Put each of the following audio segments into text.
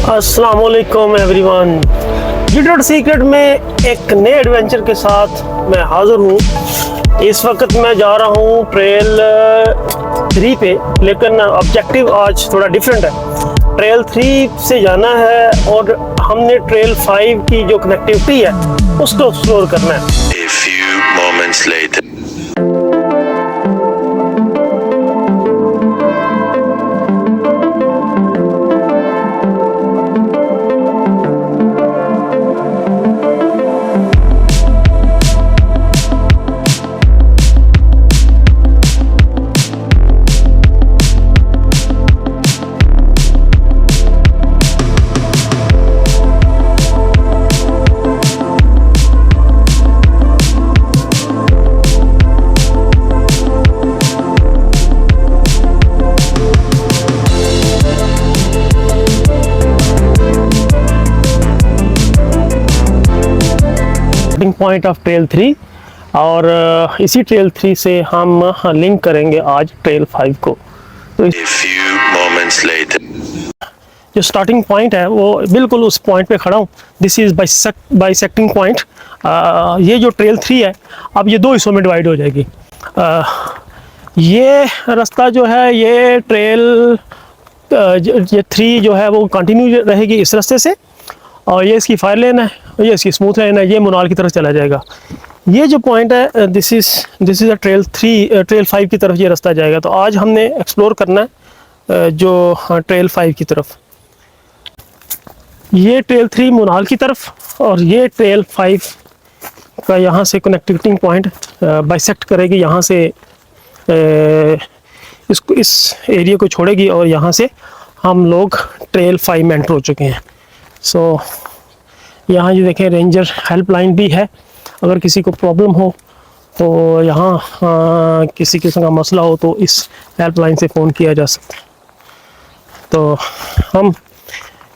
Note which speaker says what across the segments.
Speaker 1: अस्सलाम वालेकुम everyone. YouTube secret में एक नए एडवेंचर के साथ मैं हाज़िर हूँ। इस वक्त मैं जा रहा हूँ ट्रेल 3 पे, लेकिन ऑब्जेक्टिव आज थोड़ा डिफरेंट है। ट्रेल 3 से जाना है और हमने ट्रेल 5 की जो कनेक्टिविटी है उसको एक्सप्लोर करना है।
Speaker 2: A few moments later.
Speaker 1: Point of trail 3 और इसी ट्रेल 3 से हम लिंक करेंगे आज ट्रेल 5 को। तो
Speaker 2: A few moments later.
Speaker 1: जो स्टार्टिंग पॉइंट है वो बिल्कुल उस पॉइंट पे खड़ा हूँ। This is bisecting point. ये जो ट्रेल 3 है अब ये 2 हिस्सों में डिवाइड हो जाएगी। ये रास्ता जो है ये ट्रेल ये 3 जो है वो कंटिन्यू रहेगी इस रास्ते से, और ये इसकी फायर लेन है, ये इसकी स्मूथ लेन है, ये मुनाल की तरफ चला जाएगा। ये जो पॉइंट है दिस इज़ अ ट्रेल 5 की तरफ ये रास्ता जाएगा। तो आज हमने एक्सप्लोर करना है जो ट्रेल 5 की तरफ। ये ट्रेल 3 मुनाल की तरफ और ये ट्रेल 5 का यहाँ से कनेक्टिविटी पॉइंट बाइसेक्ट करेगी, यहाँ से इसको इस एरिया को छोड़ेगी और यहाँ से हम लोग ट्रेल 5 में एंटर हो चुके हैं। सो यहाँ ये देखें रेंजर हेल्पलाइन भी है। अगर किसी को प्रॉब्लम हो तो यहाँ किसी किस्म का मसला हो तो इस हेल्पलाइन से फ़ोन किया जा सकता है। तो हम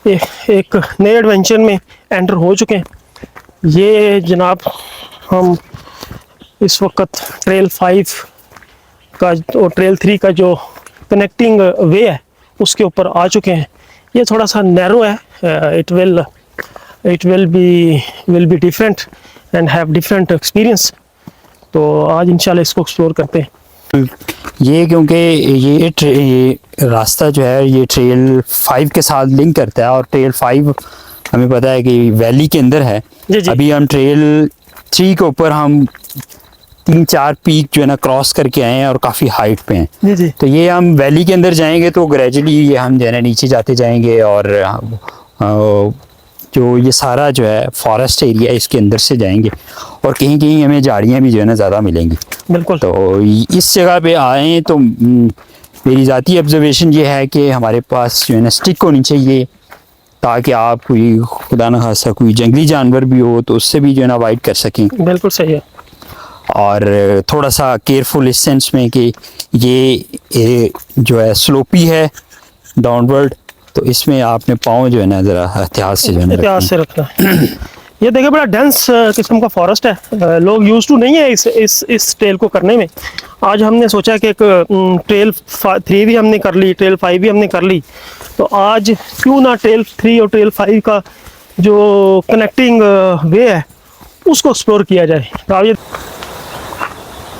Speaker 1: एक नए एडवेंचर में एंटर हो चुके हैं। ये जनाब हम इस वक्त ट्रेल 5 का और ट्रेल 3 का जो कनेक्टिंग वे है उसके ऊपर आ चुके हैं। ये थोड़ा सा नैरो है। It will be different and have different experience। तो आज इंशाल्लाह इसको एक्सप्लोर करते हैं।
Speaker 3: ये क्योंकि ये रास्ता जो है ये ट्रेल 5 के साथ लिंक करता है और ट्रेल 5 हमें पता है कि वैली के अंदर है।
Speaker 1: जी।
Speaker 3: अभी हम ट्रेल 3 के ऊपर हम 3-4 पीक जो है ना क्रॉस करके आए हैं और काफ़ी हाइट पे हैं।
Speaker 1: जी।
Speaker 3: तो ये हम वैली के अंदर जाएंगे तो ग्रेजुअली ये हम जो है ना नीचे जाते जाएंगे और जो ये सारा जो है फॉरेस्ट एरिया इसके अंदर से जाएंगे और कहीं कहीं हमें झाड़ियाँ भी जो है ना ज़्यादा मिलेंगी।
Speaker 1: बिल्कुल।
Speaker 3: तो इस जगह पे आए तो मेरी ज़ाती ऑब्जर्वेशन ये है कि हमारे पास जो है ना स्टिक होनी चाहिए ताकि आप कोई खुदा न खासा कोई जंगली जानवर भी हो तो उससे भी जो है ना अवॉइड कर सकें।
Speaker 1: बिल्कुल सही है। और
Speaker 3: थोड़ा सा केयरफुल इस सेंस में कि ये जो है स्लोपी है डाउनवर्ड, तो इसमें आपने पाँव जो है ना ज़रा एहतियात से जो है
Speaker 1: से रखना है। ये देखिए बड़ा डेंस किस्म का फॉरेस्ट है। लोग यूज टू नहीं है इस ट्रेल को करने में। आज हमने सोचा कि एक ट्रेल 3 भी हमने कर ली, ट्रेल 5 भी हमने कर ली, तो आज क्यों ना ट्रेल 3 और ट्रेल 5 का जो कनेक्टिंग वे है उसको एक्सप्लोर किया जाए। तो अब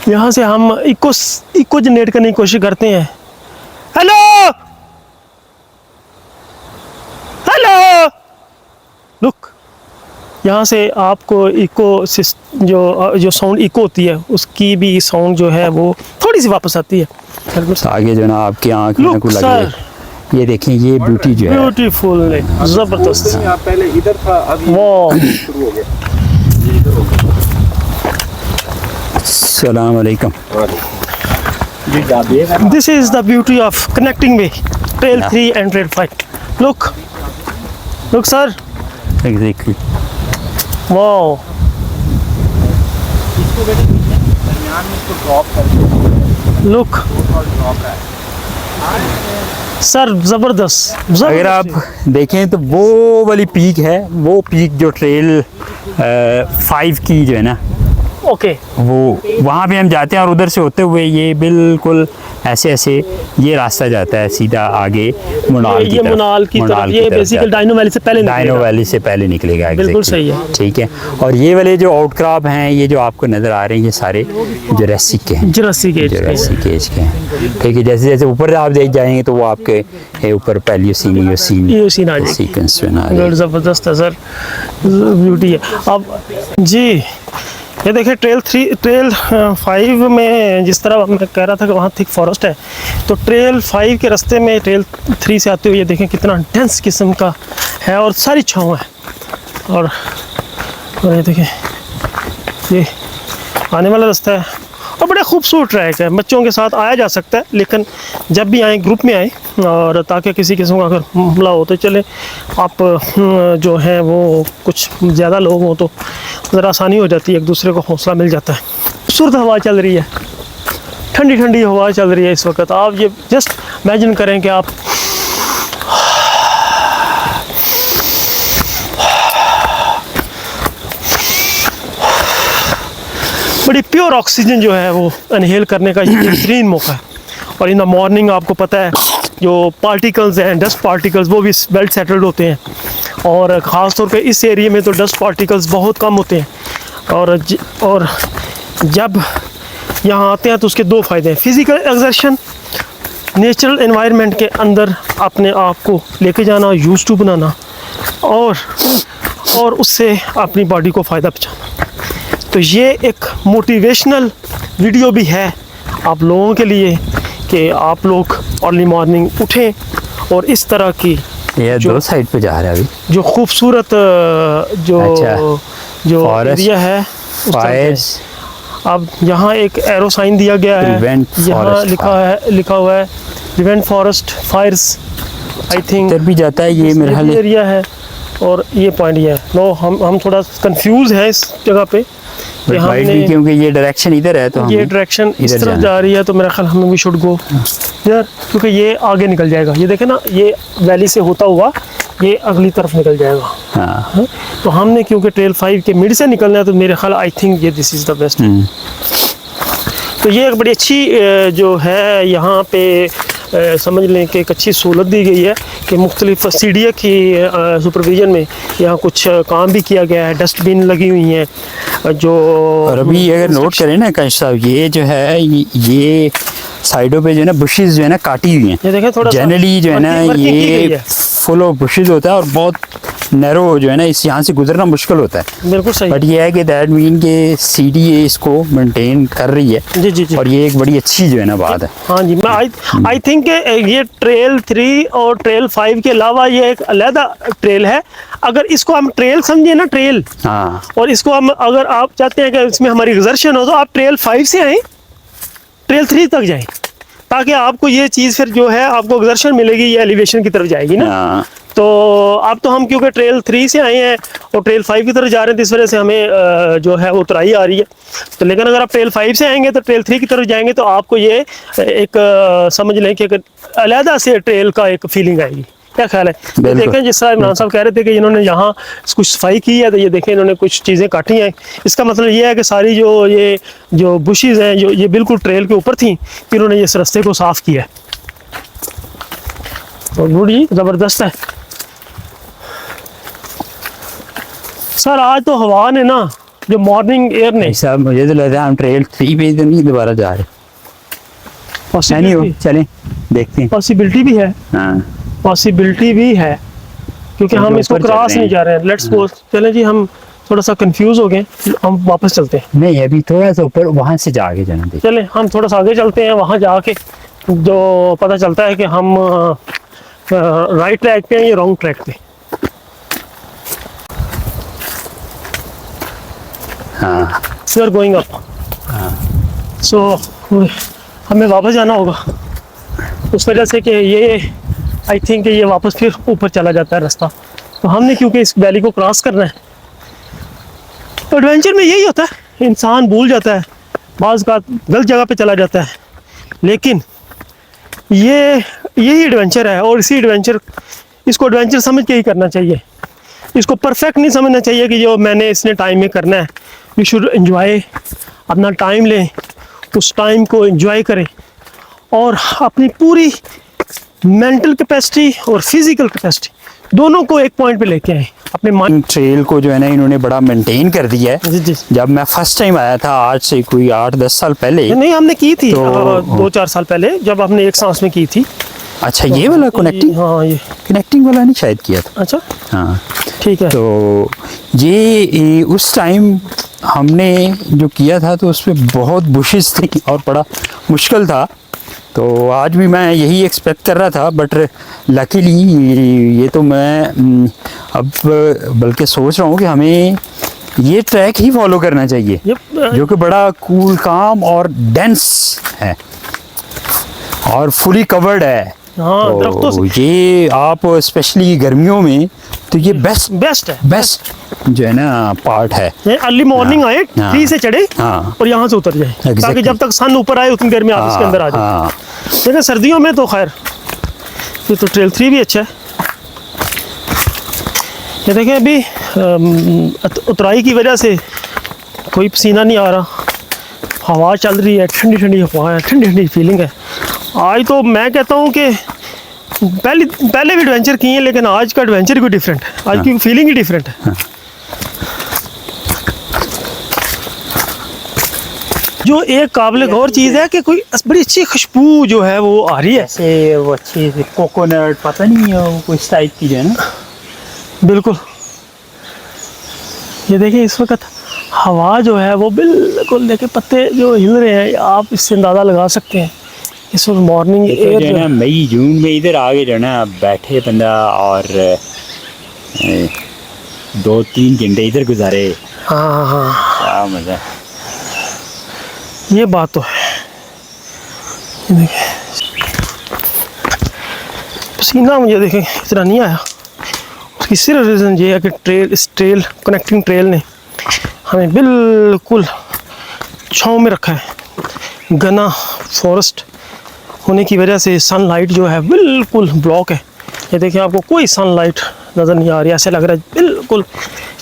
Speaker 1: यहाँ से हम इको जनरेट करने की कोशिश करते हैं। हेलो लुक, यहाँ से आपको इको जो साउंड इको होती है उसकी भी साउंड जो है वो थोड़ी सी वापस आती है।
Speaker 3: आगे जो है ना आपकी आँख में को लगे। ये देखें ये ब्यूटी जो है
Speaker 1: ब्यूटीफुल जबरदस्त।
Speaker 4: पहले इधर था, अभी शुरू हो गया।
Speaker 3: अस्सलाम वालेकुम।
Speaker 1: This is the beauty of connecting way, trail 3 and trail 5. Look sir.
Speaker 3: Exactly.
Speaker 1: Wow. Look. Sir जबरदस्त।
Speaker 3: अगर आप देखें तो वो वाली पीक है, वो पीक जो ट्रेल 5 की जो है ना
Speaker 1: ओके
Speaker 3: वो वहाँ पे हम जाते हैं और उधर से होते हुए ये बिल्कुल ऐसे ऐसे ये रास्ता जाता है सीधा आगे मुनाल की
Speaker 1: ये
Speaker 3: तरफ।
Speaker 1: मुनाल की तरफ, ये बेसिकली
Speaker 3: जाता है।
Speaker 1: डायनो वैली से पहले
Speaker 3: डायनो
Speaker 1: निकलेगा।
Speaker 3: वैली से पहले निकलेगा।
Speaker 1: बिल्कुल
Speaker 3: exactly।
Speaker 1: सही है।
Speaker 3: ठीक है। और ये वाले जो आउटक्रॉप हैं, ये जो आपको नज़र आ रहे हैं, ये सारे जुरासिक के हैं।
Speaker 1: जुरासिक एज के।
Speaker 3: जुरासिक एज के हैं। ठीक है। जैसे जैसे ऊपर आप देख जाएंगे तो वो आपके ऊपर पैलियोसीन
Speaker 1: ये सीन आ जाएगी।
Speaker 3: सीक्वेंस में आ
Speaker 1: बड़ा
Speaker 3: जाएगी।
Speaker 1: ज़बरदस्त है सर, ब्यूटी है। अब जी ये देखिए ट्रेल 5 में जिस तरह मैं कह रहा था कि वहाँ थिक फॉरेस्ट है, तो ट्रेल 5 के रास्ते में ट्रेल 3 से आते हुए ये देखें कितना डेंस किस्म का है और सारी छाँव है। और ये देखें ये आने वाला रास्ता है और बड़ा खूबसूरत ट्रैक है। बच्चों के साथ आया जा सकता है, लेकिन जब भी आए ग्रुप में आए, और ताकि किसी किस्म का अगर हमला हो तो चले आप जो है वो कुछ ज़्यादा लोग हों तो ज़रा आसानी हो जाती है, एक दूसरे को हौसला मिल जाता है। खूबसूरत हवा चल रही है, ठंडी ठंडी हवा चल रही है इस वक्त। आप ये जस्ट इमेजिन करें कि आप बड़ी प्योर ऑक्सीजन जो है वो इनहेल करने का ये बेहतरीन मौका है। और इन द मॉर्निंग आपको पता है जो पार्टिकल्स हैं, डस्ट पार्टिकल्स, वो भी वेल सेटल्ड होते हैं, और ख़ास तौर पे इस एरिया में तो डस्ट पार्टिकल्स बहुत कम होते हैं। और जब यहाँ आते हैं तो उसके दो फ़ायदे हैं, फिज़िकल एक्सर्शन, नेचुरल एनवायरनमेंट के अंदर अपने आप को लेके जाना, यूज़ टू बनाना, और उससे अपनी बॉडी को फ़ायदा पहुँचाना। तो ये एक मोटिवेशनल वीडियो भी है आप लोगों के लिए कि आप लोग अर्ली मॉर्निंग उठें और इस तरह की
Speaker 3: ये दो साइड पे जा रहा है अभी
Speaker 1: जो खूबसूरत जो
Speaker 3: Forest,
Speaker 1: एरिया है उस तरफ
Speaker 3: फायर्स।
Speaker 1: है। अब यहाँ एक एरो साइन दिया गया है,
Speaker 3: Prevent
Speaker 1: यहाँ
Speaker 3: forest
Speaker 1: लिखा हुआ है prevent forest fires. I think
Speaker 3: इधर भी जाता है ये मेरे ख्याल
Speaker 1: एरिया है और ये पॉइंट ये है। नो हम थोड़ा कंफ्यूज है इस जगह पे कि हमने
Speaker 3: क्योंकि ये डायरेक्शन इधर है तो
Speaker 1: ये
Speaker 3: हमें
Speaker 1: डायरेक्शन इस
Speaker 3: इधर
Speaker 1: तरफ
Speaker 3: जाना
Speaker 1: जा रही है, तो मेरा ख्याल हमें भी शुड गो यार, क्योंकि ये आगे निकल जाएगा। ये देखे ना, ये वैली से होता हुआ ये अगली तरफ निकल जाएगा।
Speaker 3: हाँ।
Speaker 1: तो हमने क्योंकि ट्रेल 5 के मिड से निकलना है, तो मेरे ख्याल आई थिंक ये दिस इज़ द बेस्ट। तो ये एक बड़ी अच्छी जो है यहाँ पे समझ लें कि एक अच्छी सहूलत दी गई है कि मुख्तलिफ सीढ़ियों की सुपरविजन में यहाँ कुछ काम भी किया गया है, डस्टबिन लगी हुई हैं जो।
Speaker 3: और अभी अगर नोट करें ना काश साहब, ये जो है ये साइडों पे जो है ना बुशेस जो है ना काटी हुई हैं।
Speaker 1: ये देखें थोड़ा
Speaker 3: जनरली जो है ना
Speaker 1: working की गई
Speaker 3: ये
Speaker 1: है।
Speaker 3: फुल ऑफ बुशेस होता है और बहुत नैरो जो है ना, इस यहाँ से गुजरना मुश्किल होता है।
Speaker 1: बिल्कुल सही।
Speaker 3: बट ये है कि दैट मीन के सीडीए इसको मेंटेन कर रही है।
Speaker 1: जी जी जी।
Speaker 3: और ये एक बड़ी अच्छी जो है ना बात है।
Speaker 1: हाँ जी, मैं आई थिंक ये ट्रेल 3 और ट्रेल 5 के अलावा ये एक अलग ट्रेल है। अगर इसको हम ट्रेल समझे ना, ट्रेल,
Speaker 3: हाँ।
Speaker 1: और इसको हम अगर आप चाहते हैं कि इसमें हमारी एक्सर्शन हो, तो आप ट्रेल 5 से आएँ, ट्रेल 3 तक जाएं, ताकि आपको ये चीज़ फिर जो है आपको एक्सर्शन मिलेगी, ये एलिवेशन की तरफ जाएगी ना।
Speaker 3: हाँ।
Speaker 1: तो अब तो हम क्योंकि ट्रेल 3 से आए हैं और ट्रेल 5 की तरफ जा रहे हैं, तो इस वजह से हमें जो है वो उतराई आ रही है। तो लेकिन अगर आप ट्रेल 5 से आएंगे तो ट्रेल 3 की तरफ जाएंगे तो आपको ये एक समझ लें कि एक अलहदा से ट्रेल का एक फीलिंग आएगी। क्या ख्याल है? तो देखें जिस तरह इमरान साहब कह रहे थे कि इन्होंने यहाँ कुछ सफाई की है, तो ये देखें इन्होंने कुछ चीज़ें काटी हैं। इसका मतलब ये है कि सारी जो बुशेज़ हैं जो ये बिल्कुल ट्रेल के ऊपर थी, फिर उन्होंने इस रास्ते को साफ़ किया है। तो गुड जी, ज़बरदस्त है सर। आज तो हवा ने ना, जो मॉर्निंग एयर ने,
Speaker 3: साहब मुझे तो लगता है हम ट्रेल 3 पे तो नहीं दोबारा जा रहे। नहीं हो, चलें देखते हैं।
Speaker 1: पॉसिबिलिटी भी है,
Speaker 3: हाँ।
Speaker 1: पॉसिबिलिटी भी है, क्योंकि
Speaker 3: क्योंकि
Speaker 1: हम इसको
Speaker 3: ऊपर चल
Speaker 1: क्रॉस
Speaker 3: रहे
Speaker 1: नहीं जा रहे हैं। लेट्स गो, चलें जी, हम थोड़ा सा कंफ्यूज हो गए, हम वापस चलते हैं।
Speaker 3: नहीं, अभी थोड़ा सा ऊपर वहाँ से जाके जाना देखिए।
Speaker 1: चलें हम थोड़ा सा आगे चलते हैं, वहाँ जाके जो पता चलता है कि हम राइट ट्रैक पे हैं या रॉन्ग ट्रैक पे।
Speaker 3: हाँ।
Speaker 1: वी आर गोइंग अप, सो हमें वापस जाना होगा, उस वजह से कि ये आई थिंक ये वापस फिर ऊपर चला जाता है रास्ता। तो हमने क्योंकि इस वैली को क्रॉस करना है, तो एडवेंचर में यही होता है, इंसान भूल जाता है, बाज़ का गलत जगह पे चला जाता है, लेकिन यही एडवेंचर है। और इसको एडवेंचर समझ के ही करना चाहिए। इसको परफेक्ट नहीं समझना चाहिए कि जो मैंने इसने टाइम में करना है, वी शुड एंजॉय, अपना टाइम लें, उस टाइम को एंजॉय करें और अपनी पूरी मेंटल कैपेसिटी और फिजिकल कैपेसिटी दोनों को एक पॉइंट पे लेके आए अपने माइंड।
Speaker 3: ट्रेल को जो है ना इन्होंने बड़ा मेंटेन कर दिया है।
Speaker 1: जी जी।
Speaker 3: जब मैं फर्स्ट टाइम आया था आज से कोई 8-10 साल पहले,
Speaker 1: नहीं हमने की थी
Speaker 3: तो-
Speaker 1: 2-4 साल पहले, जब हमने एक सांस में की थी।
Speaker 3: अच्छा ये वाला कनेक्टिंग,
Speaker 1: हाँ ये
Speaker 3: कनेक्टिंग वाला नहीं शायद किया था।
Speaker 1: अच्छा
Speaker 3: हाँ
Speaker 1: ठीक है।
Speaker 3: तो ये उस टाइम हमने जो किया था तो उसमें बहुत बुशेस थी और बड़ा मुश्किल था। तो आज भी मैं यही एक्सपेक्ट कर रहा था, बट लकीली ये तो मैं अब बल्कि सोच रहा हूँ कि हमें ये ट्रैक ही फॉलो करना चाहिए जो कि बड़ा कूल, काम और डेंस है और फुली कवर्ड है।
Speaker 1: हाँ दरख्तों
Speaker 3: तो
Speaker 1: से
Speaker 3: ये आप स्पेशली गर्मियों में तो ये
Speaker 1: बेस्ट है।
Speaker 3: बेस्ट जो है ना पार्ट है।
Speaker 1: अर्ली मॉर्निंग आए,
Speaker 3: हाँ।
Speaker 1: 3 से चढ़े
Speaker 3: हाँ।
Speaker 1: और यहाँ से उतर जाए ताकि
Speaker 3: Exactly।
Speaker 1: जब तक सन ऊपर आए उतनी देर में आप इसके अंदर आ जाए।
Speaker 3: हाँ,
Speaker 1: लेकिन सर्दियों में तो खैर ये तो ट्रेल 3 भी अच्छा है। ये देखें अभी उतराई की वजह से कोई पसीना नहीं आ रहा, हवा चल रही है, ठंडी ठंडी हवा है, ठंडी ठंडी फीलिंग है। आज तो मैं कहता हूँ कि पहले भी एडवेंचर किए हैं लेकिन आज का एडवेंचर भी डिफरेंट है, आज की फीलिंग ही डिफरेंट है। जो एक काबिल गौर चीज़ है कि कोई बड़ी अच्छी खुशबू जो है वो आ रही है।
Speaker 3: ऐसे वो अच्छी कोकोनट पता नहीं है वो कुछ टाइप की जो है ना।
Speaker 1: बिल्कुल ये देखिए इस वक्त हवा जो है वो बिल्कुल देखिए, पत्ते जो हिल रहे हैं आप इससे अंदाज़ा लगा सकते हैं। इस वक्त मॉर्निंग एयर
Speaker 3: जो है ना मई जून में इधर आगे जो है ना बैठे बंदा और 2-3 घंटे इधर गुजारे,
Speaker 1: हाँ हाँ
Speaker 3: क्या मजा है।
Speaker 1: ये बात तो है। ये देखिए पसीना मुझे देखें इतना नहीं आया, उसकी सिर्फ रीज़न ये है कि इस कनेक्टिंग ट्रेल ने हमें बिल्कुल छाँव में रखा है। घना फॉरेस्ट होने की वजह से सनलाइट जो है बिल्कुल ब्लॉक है। ये देखिए आपको कोई सनलाइट नज़र नहीं आ रही, ऐसे लग रहा है बिल्कुल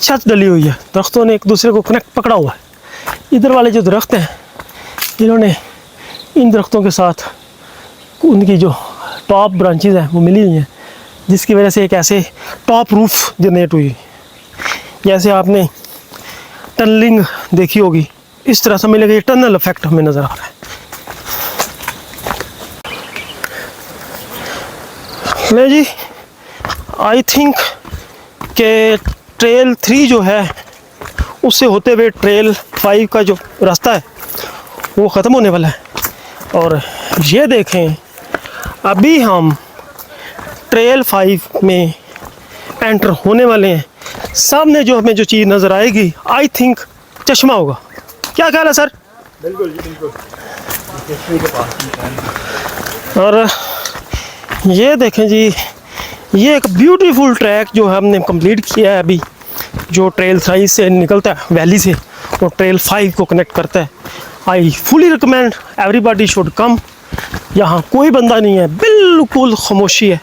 Speaker 1: छत डली हुई है, दरख्तों ने एक दूसरे को कनेक्ट पकड़ा हुआ है। इधर वाले जो दरख्त हैं इन्होंने इन दरख्तों के साथ उनकी जो टॉप ब्रांचेस हैं वो मिली हुई हैं, जिसकी वजह से एक ऐसे टॉप रूफ जनरेट हुई। जैसे आपने टनलिंग देखी होगी इस तरह से मिलेगा, ये टनल इफेक्ट हमें नज़र आ रहा है। ले जी आई थिंक के ट्रेल 3 जो है उससे होते हुए ट्रेल 5 का जो रास्ता है वो ख़त्म होने वाला है। और ये देखें अभी हम ट्रेल 5 में एंटर होने वाले हैं। सामने जो हमें जो चीज़ नज़र आएगी आई थिंक चश्मा होगा। क्या ख्याल है सर?
Speaker 4: बिल्कुल जी बिल्कुल।
Speaker 1: और ये देखें जी ये एक ब्यूटीफुल ट्रैक जो है हमने कंप्लीट किया है अभी, जो ट्रेल 3 से निकलता है वैली से और ट्रेल 5 को कनेक्ट करता है। I fully recommend everybody should come. यहाँ कोई बंदा नहीं है, बिल्कुल खामोशी है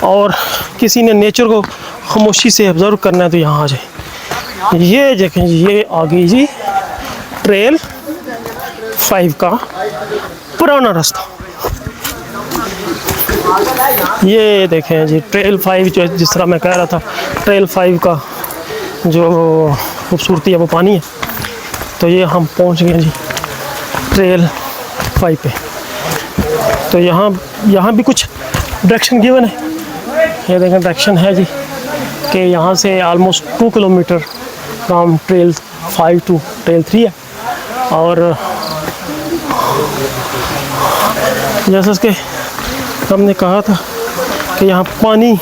Speaker 1: और किसी ने नेचर को खामोशी से ऑब्जर्व करना है तो यहाँ आ जाए। ये देखें जी ये आ गई जी ट्रेल 5 का पुराना रास्ता। ये देखें जी ट्रेल 5 जो जिस तरह मैं कह रहा था, ट्रेल 5 का जो खूबसूरती है वो पानी है। तो ये हम पहुंच गए जी ट्रेल 5 पे। तो यहाँ भी कुछ डायरेक्शन गिवन है। ये देखें डायरेक्शन है जी कि यहाँ से almost 2 kilometre from trail 5 to trail 3 है। और जैसा कि हमने कहा था कि यहाँ पानी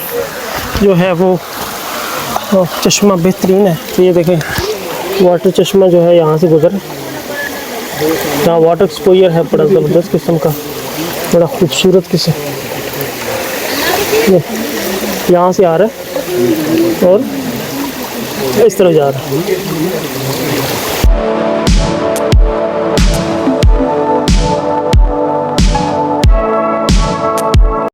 Speaker 1: जो है वो चश्मा बेहतरीन है। तो ये देखें वाटर चश्मा जो है यहाँ से गुजर, यहाँ वाटर एक्सपोजर है बड़ा ज़बरदस्त किस्म का, बड़ा खूबसूरत किस्म। यहाँ से आ रहा है और इस तरफ जा रहा है।